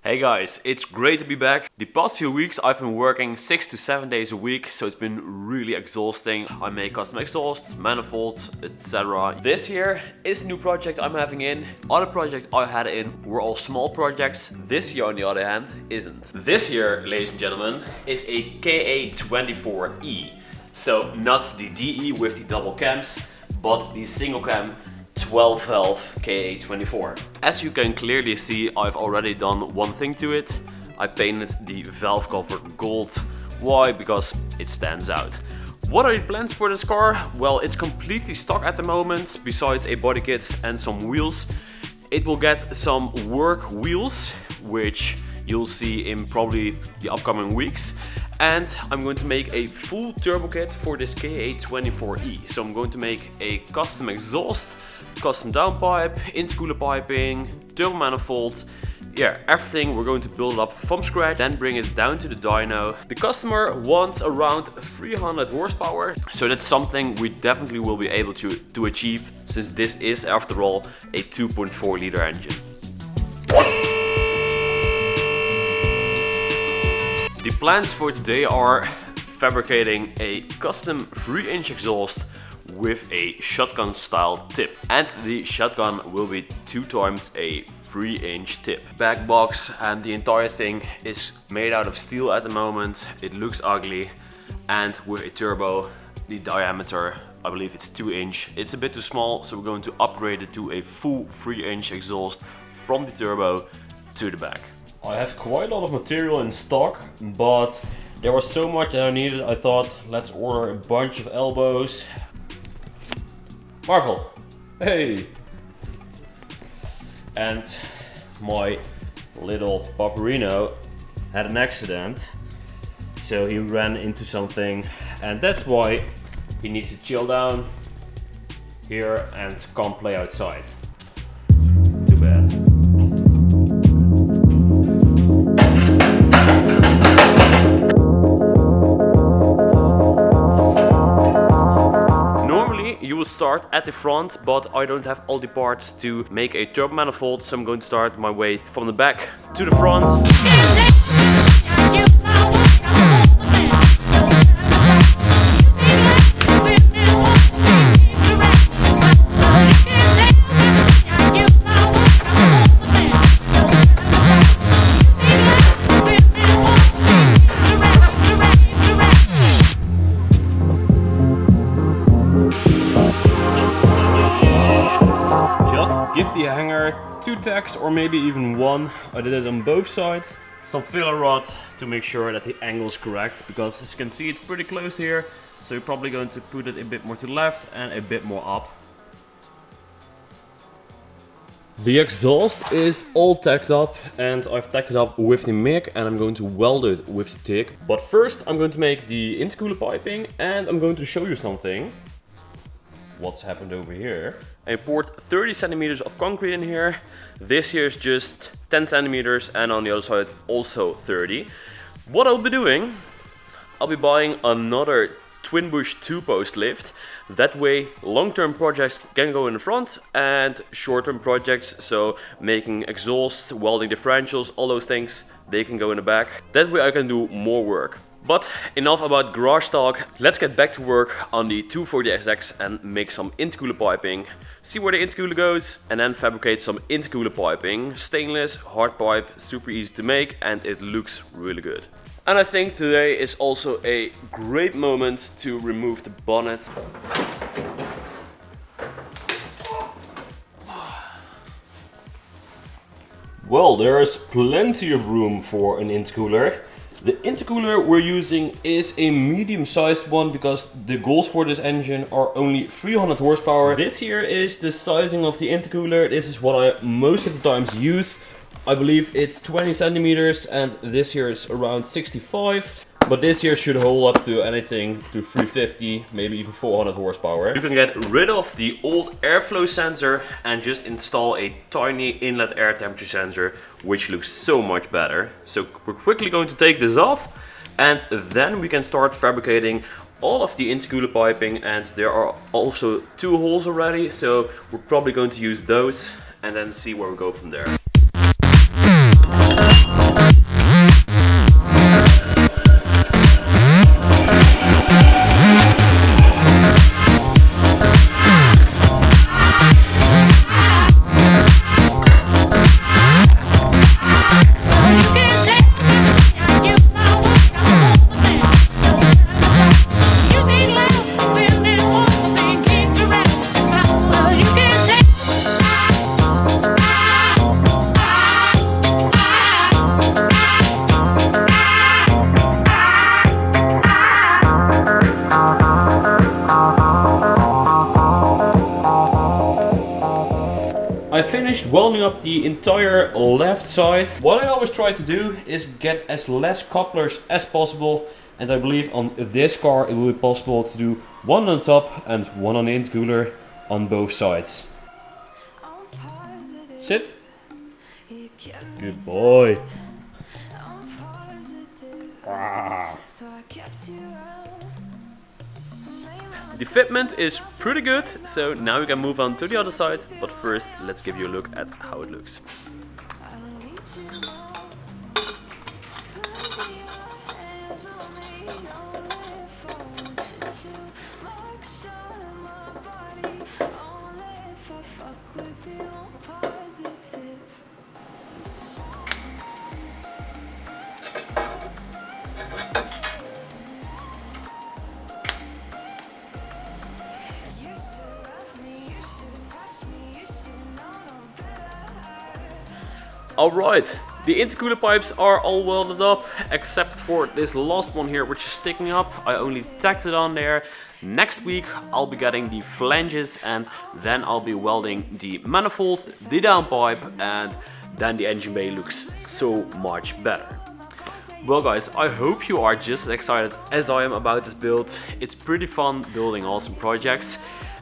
Hey guys, it's great to be back. The past few weeks I've been working 6 to 7 days a week, so it's been really exhausting. I make custom exhausts, manifolds, etc. This year is the new project I'm having in. Other projects I had in were all small projects. This year on the other hand isn't. This year, ladies and gentlemen, is a KA24E. So not the DE with the double cams, but the single cam 12 valve KA24. As you can clearly see, I've already done one thing to it. I painted the valve cover gold. Why? Because it stands out. What are the plans for this car? Well, it's completely stock at the moment, besides a body kit and some wheels. It will get some work wheels, which you'll see in probably the upcoming weeks. And I'm going to make a full turbo kit for this KA24E. So I'm going to make a custom exhaust, custom downpipe, intercooler piping, turbo manifold. Yeah, everything we're going to build up from scratch, then bring it down to the dyno. The customer wants around 300 horsepower, so that's something we definitely will be able to achieve, since this is, after all, a 2.4 liter engine. The plans for today are fabricating a custom 3-inch exhaust with a shotgun style tip, and the shotgun will be 2 times a 3-inch tip. Back box and the entire thing is made out of steel at the moment. It looks ugly, and with a turbo, the diameter, I believe it's 2-inch. It's a bit too small, so we're going to upgrade it to a full 3-inch exhaust from the turbo to the back. I have quite a lot of material in stock, but there was so much that I needed. I thought, let's order a bunch of elbows. Marvel, hey! And my little Paparino had an accident, so he ran into something, and that's why he needs to chill down here and can't play outside. Too bad. You will start at the front, but I don't have all the parts to make a turbo manifold, so I'm going to start my way from the back to the front. Give the hanger 2 tacks or maybe even 1. I did it on both sides. Some filler rod to make sure that the angle is correct, because as you can see it's pretty close here. So you're probably going to put it a bit more to the left and a bit more up. The exhaust is all tacked up, and I've tacked it up with the MIG, and I'm going to weld it with the TIG. But first I'm going to make the intercooler piping, and I'm going to show you something. What's happened over here. I poured 30 centimeters of concrete in here. This here is just 10 centimeters, and on the other side also 30. What I'll be doing, I'll be buying another twin bush 2-post lift. That way long-term projects can go in the front, and short-term projects, so making exhaust, welding differentials, all those things, they can go in the back. That way I can do more work. But enough about garage talk, let's get back to work on the 240SX and make some intercooler piping, see where the intercooler goes, and then fabricate some intercooler piping. Stainless, hard pipe, super easy to make, and it looks really good. And I think today is also a great moment to remove the bonnet. Well, there is plenty of room for an intercooler. The intercooler we're using is a medium-sized one, because the goals for this engine are only 300 horsepower. This here is the sizing of the intercooler. This is what I most of the times use. I believe it's 20 centimeters, and this here is around 65. But this here should hold up to anything to 350, maybe even 400 horsepower. You can get rid of the old airflow sensor and just install a tiny inlet air temperature sensor, which looks so much better. So we're quickly going to take this off, and then we can start fabricating all of the intercooler piping. And there are also 2 holes already, so we're probably going to use those and then see where we go from there. welding up the entire left side. What I always try to do is get as less couplers as possible, and I believe on this car it will be possible to do one on top and one on the intercooler on both sides. Sit. Good boy. Ah. The fitment is pretty good, so now we can move on to the other side, but first let's give you a look at how it looks. Alright, the intercooler pipes are all welded up, except for this last one here which is sticking up. I only tacked it on there. Next week I'll be getting the flanges, and then I'll be welding the manifold, the downpipe, and then the engine bay looks so much better. Well guys, I hope you are just as excited as I am about this build. It's pretty fun building awesome projects.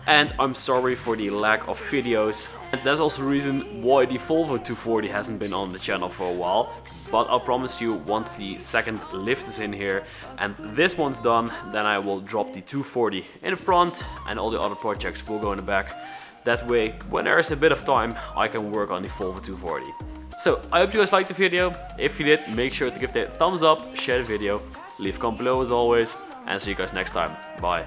And I'm sorry for the lack of videos. And that's also the reason why the Volvo 240 hasn't been on the channel for a while. But I promise you, once the second lift is in here and this one's done, then I will drop the 240 in the front and all the other projects will go in the back. That way, when there is a bit of time, I can work on the Volvo 240. So, I hope you guys liked the video. If you did, make sure to give it a thumbs up, share the video, leave a comment below as always, and see you guys next time. Bye.